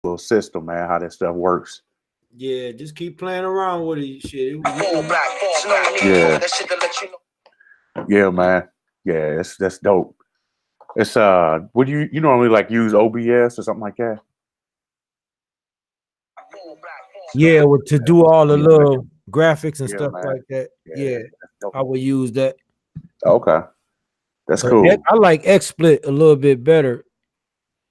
little system, man, how that stuff works. Yeah, just keep playing around with it. Shit. Yeah. Yeah, man. Yeah, that's dope. It's would you normally like use OBS or something like that? Yeah, to do all the little graphics and stuff man. like that. Yeah, I would use that. Okay, that's but cool. I like XSplit a little bit better,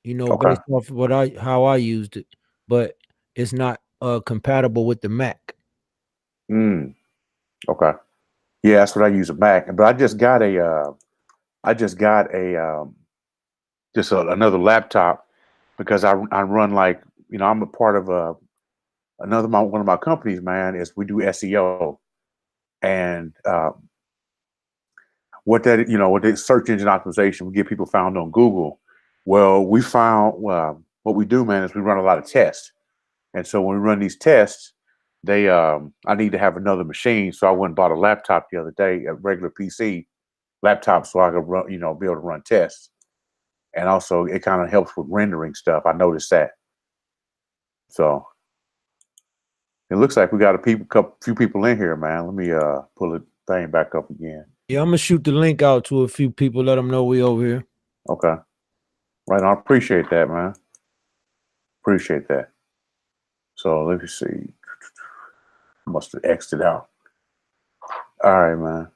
based off of how I used it, but it's not compatible with the Mac. Okay. Yeah, that's what I use a Mac, but I just got another laptop because I run like I'm a part of one of my companies, man. Is we do SEO, and what the search engine optimization, we get people found on Google. Well, we found what we do, man, is we run a lot of tests, and so when we run these tests, I need to have another machine, so I went and bought a laptop the other day, a regular PC laptop, so I could run, be able to run tests. And also, it kind of helps with rendering stuff. I noticed that. So it looks like we got few people in here, man. Let me pull the thing back up again. Yeah, I'm gonna shoot the link out to a few people. Let them know we over here. Okay, right on. I appreciate that, man. Appreciate that. So let me see. Must have X'd it out. All right, man.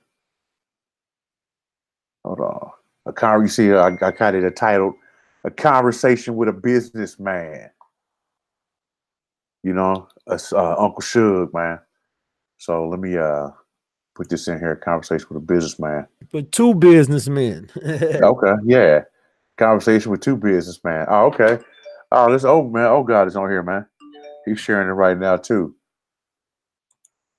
Hold on. You see, I got it titled "A Conversation with a Businessman." Uncle Sug, man. So let me put this in here: conversation with a businessman. But two businessmen. Okay, yeah. Conversation with two businessmen. Oh, okay. Oh, this man. Oh God is on here, man. He's sharing it right now too.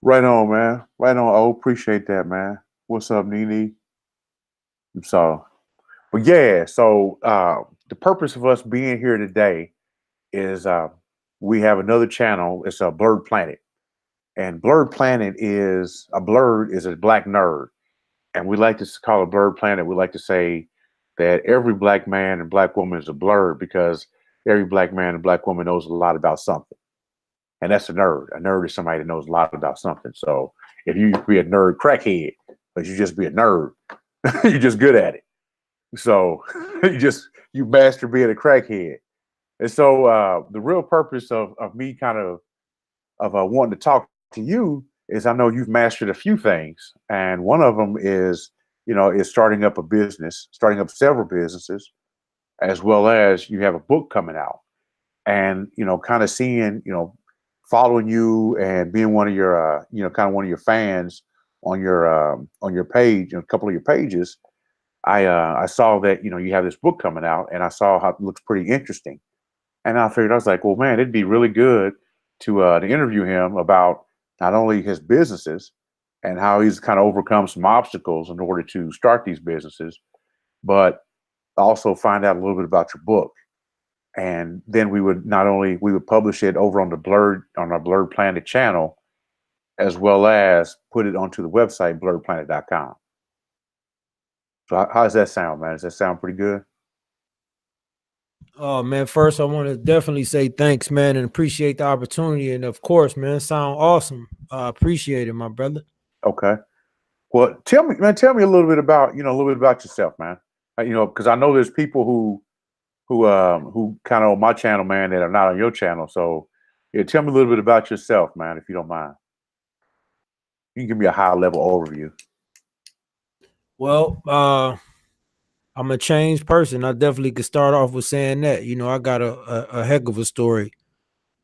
Right on, man. Right on. Oh, appreciate that, man. What's up, Nene? So, but yeah. So the purpose of us being here today is we have another channel. It's a Blerd Planet. And Blerd Planet is a black nerd. And we like to call it Blerd Planet. We like to say that every black man and black woman is a blerd because every black man and black woman knows a lot about something. And that's a nerd. A nerd is somebody that knows a lot about something. So if you be a nerd crackhead, but you just be a nerd, you're just good at it. So you master being a crackhead. And so the real purpose of me kind of wanting to talk to you is I know you've mastered a few things, and one of them is starting up starting up several businesses, as well as you have a book coming out, and kind of seeing following you and being one of your kind of one of your fans on your page, a couple of your pages. I saw that you have this book coming out, and I saw how it looks pretty interesting, and I figured I was like, well, man, it'd be really good to interview him about not only his businesses and how he's kind of overcome some obstacles in order to start these businesses, but also find out a little bit about your book. And then we would publish it over on our Blerd Planet channel, as well as put it onto the website Blerdplanet.com. So how does that sound, man? Does that sound pretty good? Oh man, first I want to definitely say thanks, man, and appreciate the opportunity. And of course, man, sound awesome. I appreciate it, my brother. Okay. Well, tell me a little bit about yourself, man. Because I know there's people who kind of on my channel, man, that are not on your channel. So yeah, tell me a little bit about yourself, man, if you don't mind. You can give me a high level overview. Well, I'm a changed person. I definitely could start off with saying that. I got a heck of a story.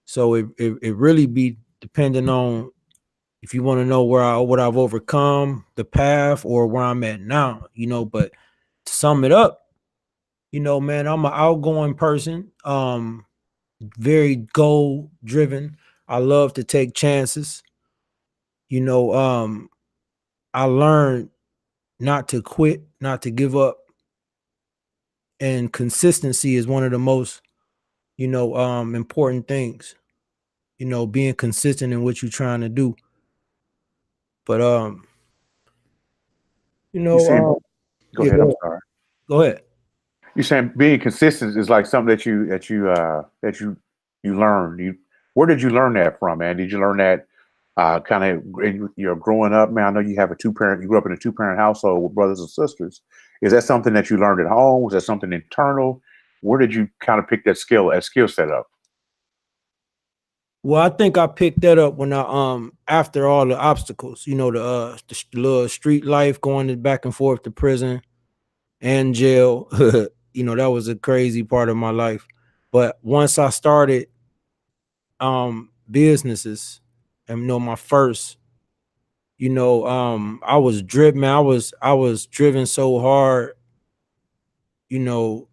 So it really be depending on if you want to know what I've overcome, the path, or where I'm at now. But to sum it up, man, I'm an outgoing person. Very goal driven. I love to take chances. I learned not to quit, not to give up. And consistency is one of the most, important things, being consistent in what you're trying to do. But, go ahead. I'm sorry. Go ahead. You're saying being consistent is like something that you you learned? Where did you learn that from, man? Did you learn that kind of you're growing up, man? I know you have you grew up in a two-parent household with brothers and sisters. Is that something that you learned at home? Was that something internal? Where did you kind of pick that skill set up? Well, I think I picked that up when I after all the obstacles, the little street life going back and forth to prison and jail. That was a crazy part of my life. But once I started businesses and my first, I was driven, man. I was driven so hard, you know,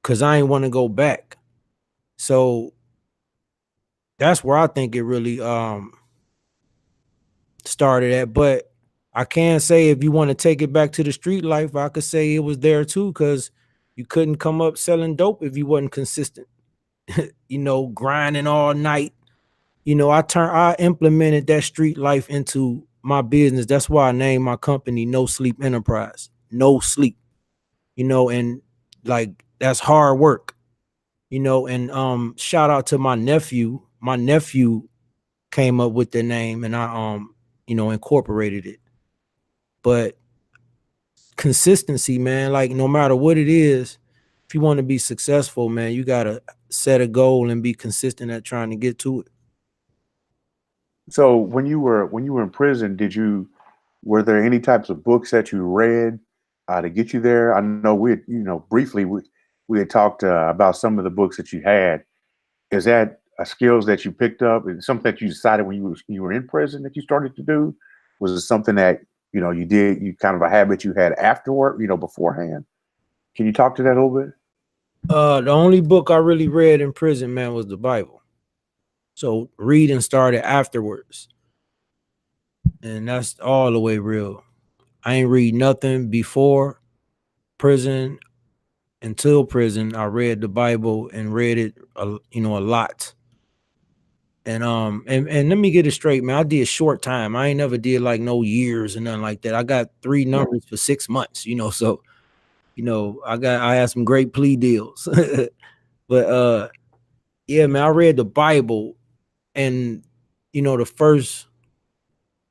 because I ain't want to go back. So that's where I think it really started at. But I can say if you want to take it back to the street life, I could say it was there too, because you couldn't come up selling dope if you wasn't consistent. Grinding all night. I implemented that street life into my business. That's why I named my company No Sleep Enterprise. No sleep. And like that's hard work. And shout out to my nephew. My nephew came up with the name and I incorporated it. But consistency, man, like no matter what it is, if you want to be successful, man, you gotta set a goal and be consistent at trying to get to it. So when you were in prison, were there any types of books that you read to get you there? I know briefly we had talked about some of the books that you had. Is that skills that you picked up? Is it something that you decided when you were in prison that you started to do? Was it something that you did, you kind of a habit you had afterward, beforehand? Can you talk to that a little bit? The only book I really read in prison, man, was the Bible. So reading started afterwards. And that's all the way real. I ain't read nothing before prison. Until prison, I read the Bible and read it a lot. And let me get it straight, man. I did short time. I ain't never did like no years and nothing like that. I got 3 numbers for 6 months, so I had some great plea deals. But yeah, man, I read the Bible, and the first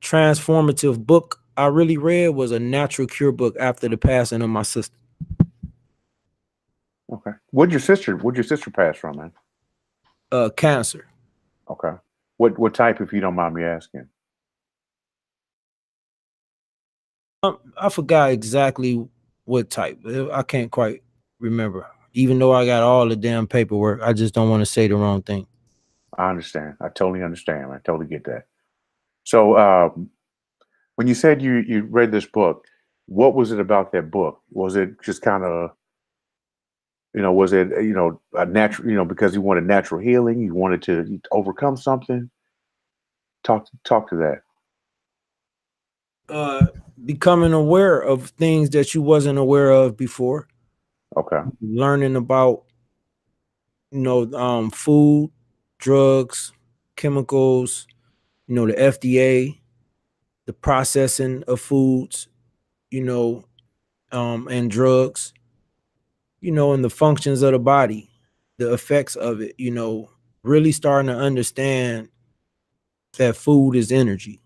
transformative book I really read was a natural cure book after the passing of my sister. Okay. What'd your sister pass from, man? Cancer. Okay. What type, if you don't mind me asking? I forgot exactly what type. I can't quite remember. Even though I got all the damn paperwork, I just don't want to say the wrong thing. I understand. I totally understand. I totally get that. So, when you said you read this book, what was it about that book? Was it just kind of, was it, a natural, because you wanted natural healing, you wanted to overcome something? Talk to that. Becoming aware of things that you wasn't aware of before. Okay. Learning about, food, drugs, chemicals, the FDA, the processing of foods, and drugs, and the functions of the body, the effects of it, really starting to understand that food is energy,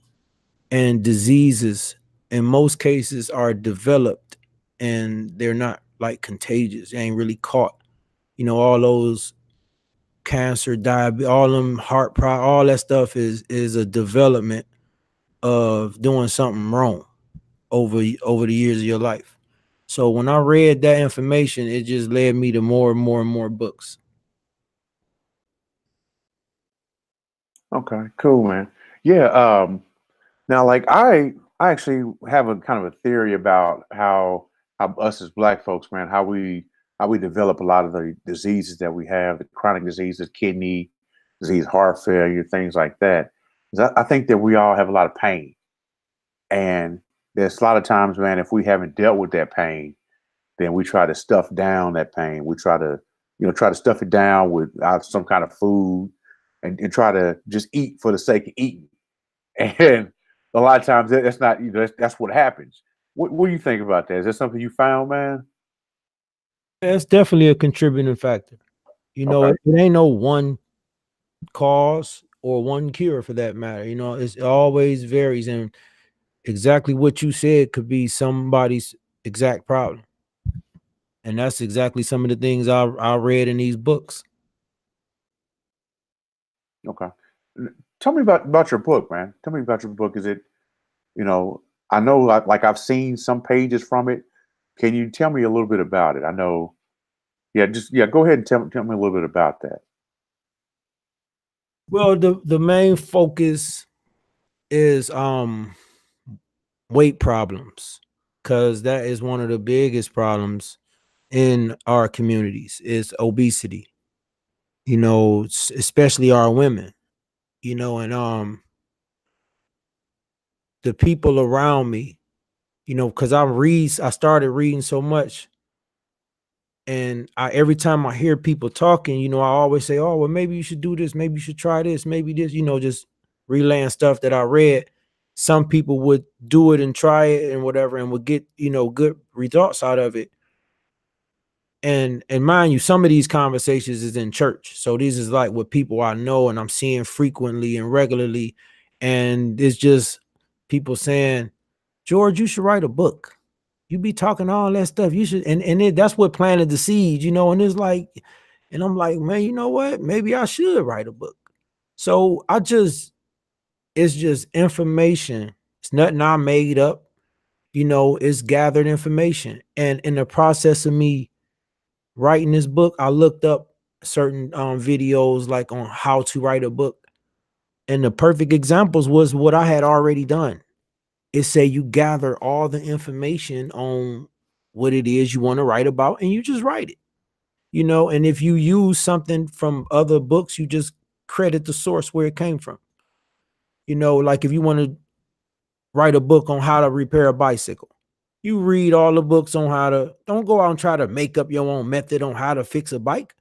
and diseases in most cases are developed and they're not like contagious. They ain't really caught. All those cancer, diabetes, all them all that stuff is a development of doing something wrong over the years of your life. So when I read that information, it just led me to more and more and more books. Okay. Cool, man. Yeah. Now, like I actually have a kind of a theory about how us as Black folks, man, how we develop a lot of the diseases that we have, the chronic diseases, kidney disease, heart failure, things like that. 'Cause I think that we all have a lot of pain, and there's a lot of times, man, if we haven't dealt with that pain, then we try to stuff down that pain. We try to stuff it down with some kind of food, and try to just eat for the sake of eating. And a lot of times that's not, that's what happens. What do you think about that? Is that something you found, man? That's definitely a contributing factor. Okay. It ain't no one. cause or one cure for that matter. You know, it always varies, and exactly what you said could be somebody's exact problem. And that's exactly some of the things I read in these books. Okay. Tell me about your book, man. Tell me about your book. Is it, you know, I know like I've seen some pages from it. Can you tell me a little bit about it? I know. Yeah, just yeah, go ahead and tell me a little bit about that. Well, the main focus is weight problems, because that is one of the biggest problems in our communities is obesity. You know, especially our women. You know, and the people around me. You know, because I started reading so much, and every time I hear people talking, you know, I always say, "Oh, well, maybe you should do this. Maybe you should try this. Maybe this." You know, just relaying stuff that I read. Some people would do it and try it and whatever, and would get, you know, good results out of it. And mind you, some of these conversations is in church, so these is like what people I know and I'm seeing frequently and regularly, and it's just people saying, "George, you should write a book. You be talking all that stuff. You should," that's what planted the seed, you know. And it's like, and I'm like, man, you know what? Maybe I should write a book. So it's just information. It's nothing I made up. You know, it's gathered information. And in the process of me writing this book, I looked up certain videos like on how to write a book. And the perfect examples was what I had already done. It say you gather all the information on what it is you want to write about, and you just write it. You know, and if you use something from other books, you just credit the source where it came from. You know, like if you want to write a book on how to repair a bicycle, you read all the books on how to, don't go out and try to make up your own method on how to fix a bike.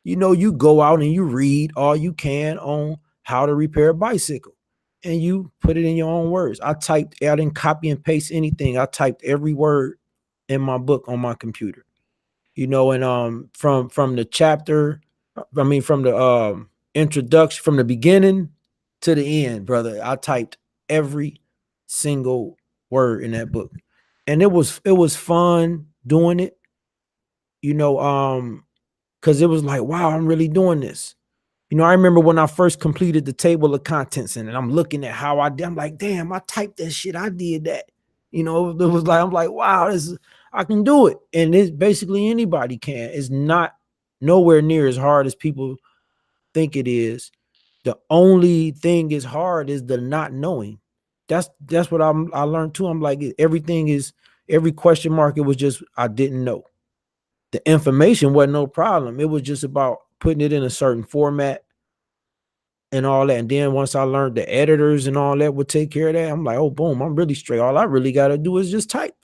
You know, you go out and you read all you can on how to repair a bicycle, and you put it in your own words. I didn't copy and paste anything. I typed every word in my book on my computer. You know, and from the chapter, I mean from the introduction, from the beginning to the end, brother, I typed every single word in that book. And it was fun doing it, you know, because it was like, wow, I'm really doing this. You know, I remember when I first completed the table of contents, and I'm looking at how I did. I'm like, damn, I typed that shit. I did that. You know, it was like, I'm like, wow, I can do it. And it's basically anybody can. It's not nowhere near as hard as people think it is. The only thing is hard is the not knowing. That's what I learned too. I'm like, every question mark. It was just I didn't know. The information wasn't no problem. It was just about putting it in a certain format and all that. And then once I learned the editors and all that would take care of that, I'm like, oh, boom, I'm really straight. All I really got to do is just type.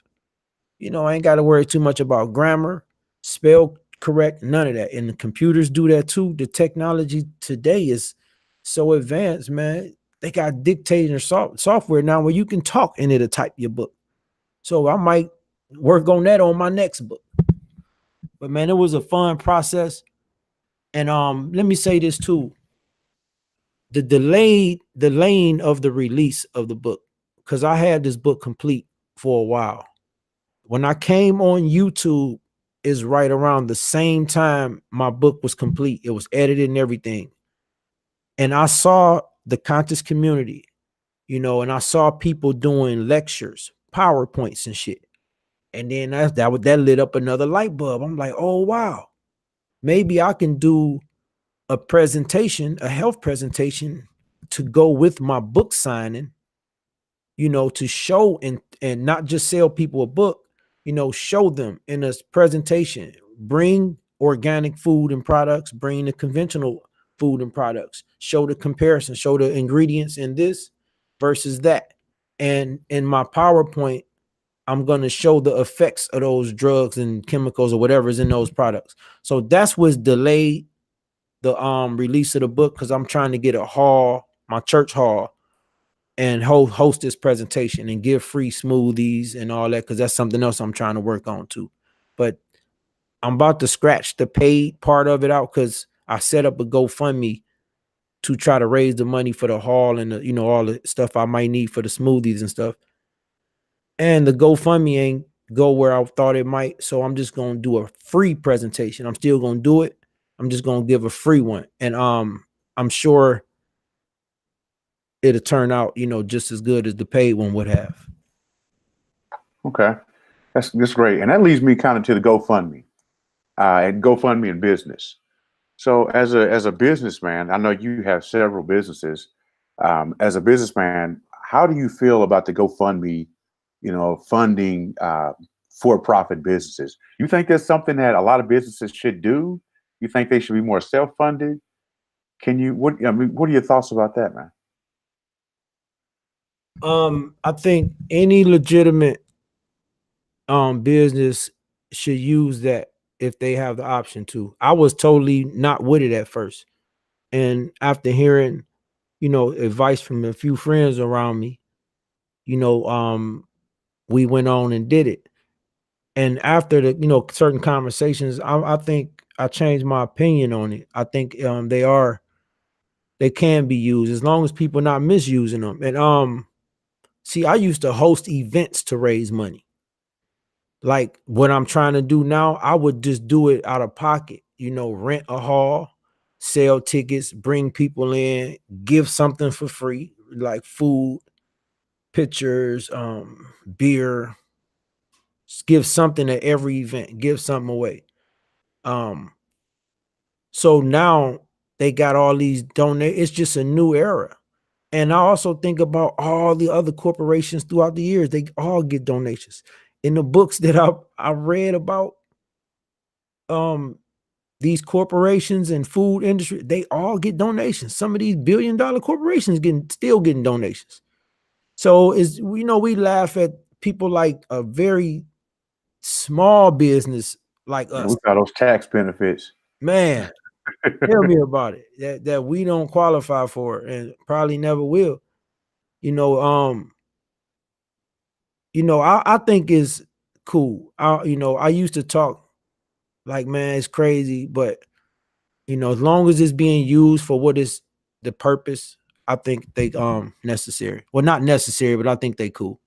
You know, I ain't got to worry too much about grammar, spell correct, none of that. And the computers do that too. The technology today is so advanced, man. They got dictating software now where you can talk and it'll type your book. So I might work on that on my next book. But man, it was a fun process. And let me say this too. The delaying of the release of the book, because I had this book complete for a while. When I came on YouTube is right around the same time my book was complete. It was edited and everything. And I saw the contest community, you know, and I saw people doing lectures, PowerPoints and shit. And then that lit up another light bulb. I'm like, oh wow, maybe I can do a presentation, a health presentation to go with my book signing, you know, to show and not just sell people a book, you know, show them in a presentation, bring organic food and products, bring the conventional food and products, show the comparison, show the ingredients in this versus that. And in my PowerPoint, I'm going to show the effects of those drugs and chemicals or whatever is in those products. So that's what's delayed the release of the book, because I'm trying to get a hall, my church hall, and host this presentation and give free smoothies and all that, because that's something else I'm trying to work on too. But I'm about to scratch the paid part of it out, because I set up a GoFundMe to try to raise the money for the hall and the, all the stuff I might need for the smoothies and stuff. And the GoFundMe ain't go where I thought it might. So I'm just gonna do a free presentation. I'm still gonna do it. I'm just gonna give a free one. And I'm sure it'll turn out, just as good as the paid one would have. Okay. That's great. And that leads me kind of to the GoFundMe. And GoFundMe and business. So as a businessman, I know you have several businesses. As a businessman, how do you feel about the GoFundMe, funding for-profit businesses? You think that's something that a lot of businesses should do? You think they should be more self-funded? What are your thoughts about that, man? I think any legitimate business should use that if they have the option to. I was totally not with it at first. And after hearing, advice from a few friends around me, we went on and did it. And after the, certain conversations, I think I changed my opinion on it. I think they can be used as long as people not misusing them. And see, I used to host events to raise money. Like what I'm trying to do now, I would just do it out of pocket, rent a hall, sell tickets, bring people in, give something for free, like food, pictures, beer, give something at every event, give something away. So now they got all these donate. It's just a new era. And I also think about all the other corporations throughout the years. They all get donations. In the books that I read about these corporations and food industry, they all get donations. Some of these billion-dollar corporations still getting donations. So we laugh at people like a very small business like Yeah, us. we got those tax benefits. Man, tell me about it. That we don't qualify for and probably never will. I think it's cool. I used to talk like, man, it's crazy, but as long as it's being used for what is the purpose, I think they necessary. Well, not necessary, but I think they cool.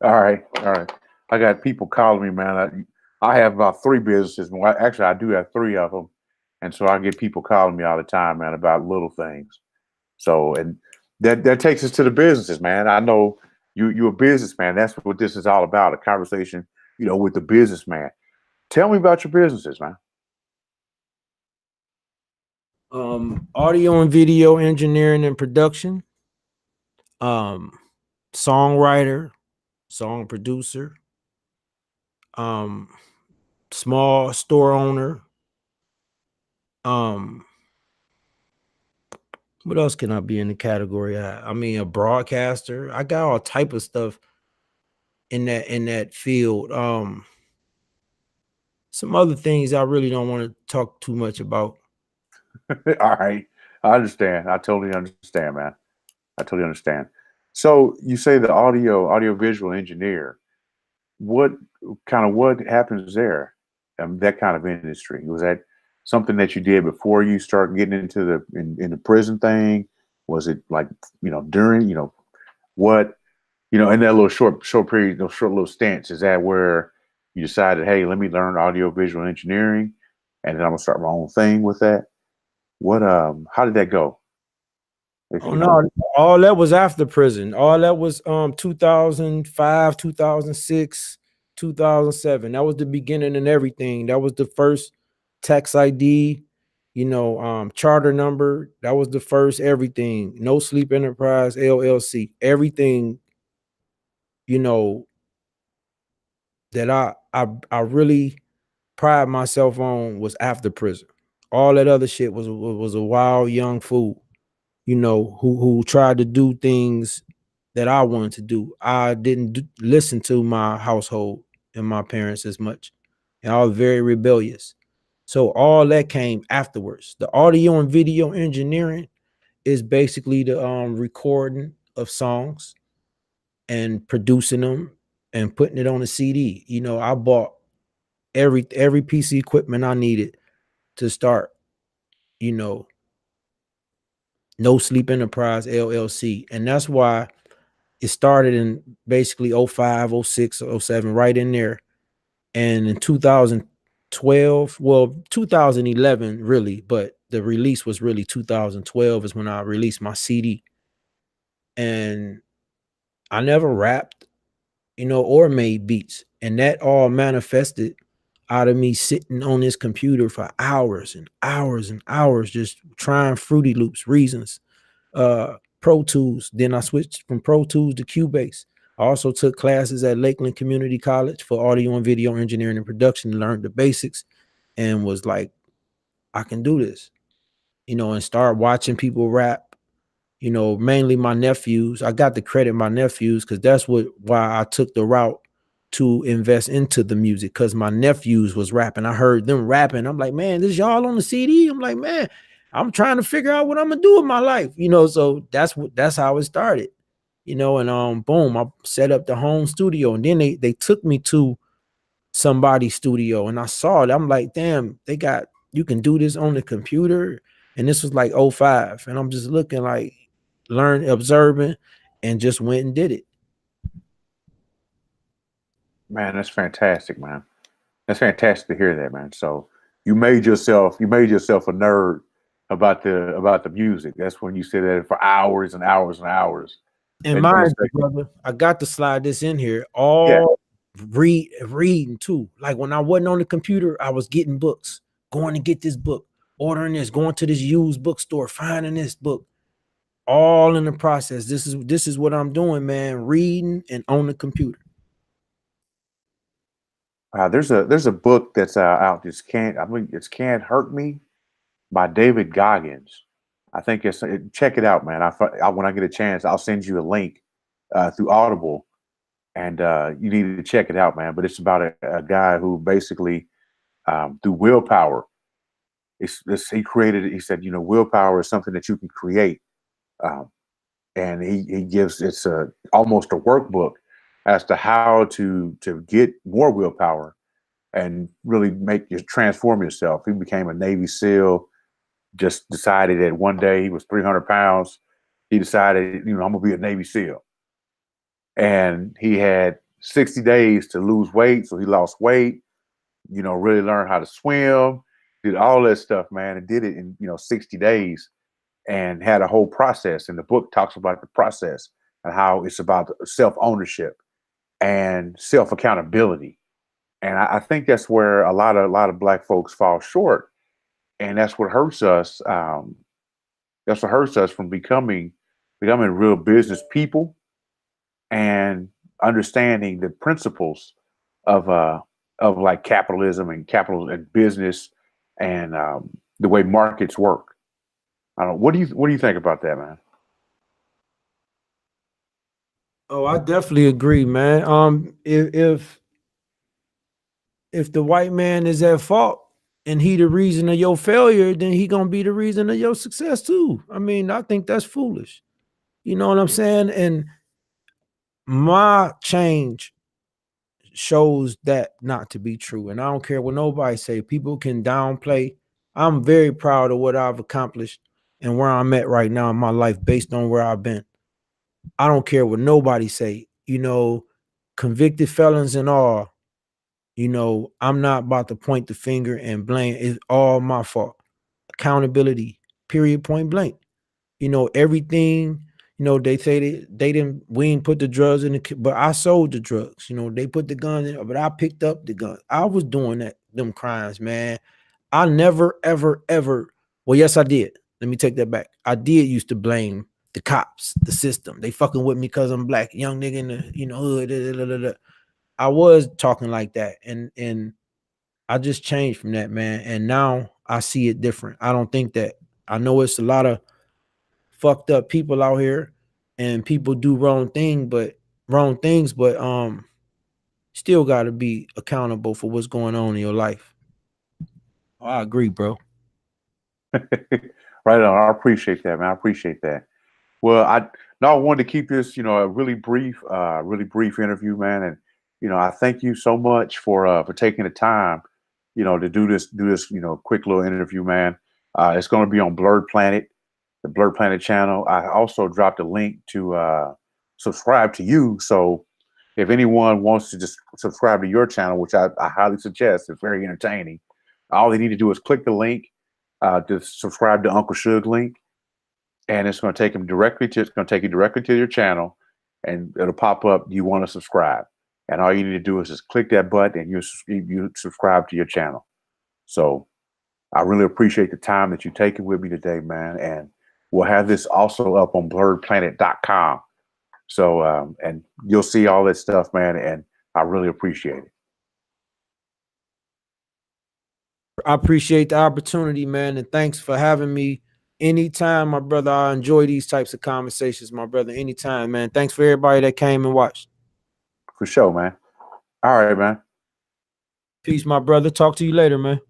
All right, all right. I got people calling me, man. I have about 3 businesses. Well, actually, I do have 3 of them, and so I get people calling me all the time, man, about little things. So, and that takes us to the businesses, man. I know you're a businessman. That's what this is all about—a conversation, with the businessman. Tell me about your businesses, man. Audio and video engineering and production, songwriter, song producer, small store owner. What else can I be in the category? I mean, a broadcaster. I got all type of stuff in that field. Some other things I really don't want to talk too much about. All right, I understand. I totally understand, man. I totally understand. So you say the audio visual engineer. What what happens there? That kind of industry, was that something that you did before you start getting into in the prison thing? Was it like during what in that little short period, those short little stints? Is that where you decided, hey, let me learn audio visual engineering, and then I'm gonna start my own thing with that? What how did that go? If Oh you know. no, all that was after prison. All that was 2005, 2006, 2007. That was the beginning and everything. That was the first tax ID, charter number. That was the first everything. No Sleep Enterprise LLC. Everything, you know, that I really pride myself on was after prison. All that other shit was a wild young fool, who tried to do things that I wanted to do. I didn't listen to my household and my parents as much, and I was very rebellious. So all that came afterwards. The audio and video engineering is basically the recording of songs and producing them and putting it on a CD. I bought every piece of equipment I needed to start, you know, No Sleep Enterprise LLC. And that's why it started in basically '05, '06, '07, right in there. And in 2012, well, 2011 really, but the release was really 2012 is when I released my CD. And I never rapped, or made beats. And that all manifested out of me sitting on this computer for hours and hours and hours, just trying Fruity Loops, Reasons, Pro Tools. Then I switched from Pro Tools to Cubase. I also took classes at Lakeland Community College for audio and video engineering and production, learned the basics, and was like, I can do this, and start watching people rap, mainly my nephews. I got to credit my nephews because that's why I took the route to invest into the music, because my nephews was rapping. I heard them rapping. I'm like, man, this y'all on the CD? I'm like, man, I'm trying to figure out what I'm gonna do with my life, so that's how it started, and boom, I set up the home studio, and then they took me to somebody's studio and I saw it. I'm like, damn, you can do this on the computer. And this was like '05. And I'm just looking like, observing, and just went and did it. Man, that's fantastic, man. That's fantastic to hear that, man. So you made yourself a nerd about the music. That's when you sit there for hours and hours and hours. And And mind it's you, like, brother, I got to slide this in here. yeah, All reading too. Like when I wasn't on the computer, I was getting books, going to get this book, ordering this, going to this used bookstore, finding this book. All in the process. This is what I'm doing, man. Reading and on the computer. there's a book that's out. It's Can't Hurt Me by David Goggins. I think check it out, man. When I get a chance, I'll send you a link through Audible, and you need to check it out, man. But it's about a guy who basically through willpower, he created. He said, willpower is something that you can create, um, and he gives almost a workbook as to how to get more willpower and really transform yourself. He became a Navy SEAL. Just decided that one day he was 300 pounds. He decided, I'm gonna be a Navy SEAL, and he had 60 days to lose weight. So he lost weight. Really learned how to swim, did all that stuff, man, and did it in 60 days, and had a whole process. And the book talks about the process and how it's about self ownership and self accountability. And I think that's where a lot of Black folks fall short, and that's what hurts us. That's what hurts us from becoming real business people and understanding the principles of like capitalism and business and the way markets work. I don't know. What do you think about that, man? Oh, I definitely agree, man. If the white man is at fault and he the reason of your failure, then he gonna be the reason of your success too. I mean, I think that's foolish. You know what I'm saying? And my change shows that not to be true. And I don't care what nobody say. People can downplay. I'm very proud of what I've accomplished and where I'm at right now in my life based on where I've been. I don't care what nobody say. Convicted felons and all. I'm not about to point the finger and blame. It's all my fault. Accountability, period, point blank. Everything, they say they didn't, we didn't put the drugs in but I sold the drugs. They put the guns in, but I picked up the gun. I was doing them crimes, man. I never, ever, ever, well, yes, I did. Let me take that back. I did used to blame the cops, the system. They fucking with me because I'm black, young nigga in the, hood. Da, da, da, da. I was talking like that. And I just changed from that, man. And now I see it different. I don't think that. I know it's a lot of fucked up people out here and people do wrong things, but still got to be accountable for what's going on in your life. I agree, bro. Right on. I appreciate that, man. I appreciate that. Well, I wanted to keep this, a really brief interview, man. And I thank you so much for taking the time, to do this, quick little interview, man. It's going to be on Blerd Planet. the Blerd Planet channel. I also dropped a link to subscribe to you. So if anyone wants to just subscribe to your channel, which I highly suggest, it's very entertaining. All they need to do is click the link to subscribe to Ankhle Sug link, and it's going to take them directly to. It's going to take you directly to your channel, and it'll pop up. You want to subscribe, and all you need to do is just click that button, and you subscribe to your channel. So I really appreciate the time that you've taken with me today, man. And we'll have this also up on Blerdplanet.com. So, and you'll see all that stuff, man. And I really appreciate it. I appreciate the opportunity, man. And thanks for having me. Anytime, my brother. I enjoy these types of conversations, my brother. Anytime, man. Thanks for everybody that came and watched. For sure, man. All right, man. Peace, my brother. Talk to you later, man.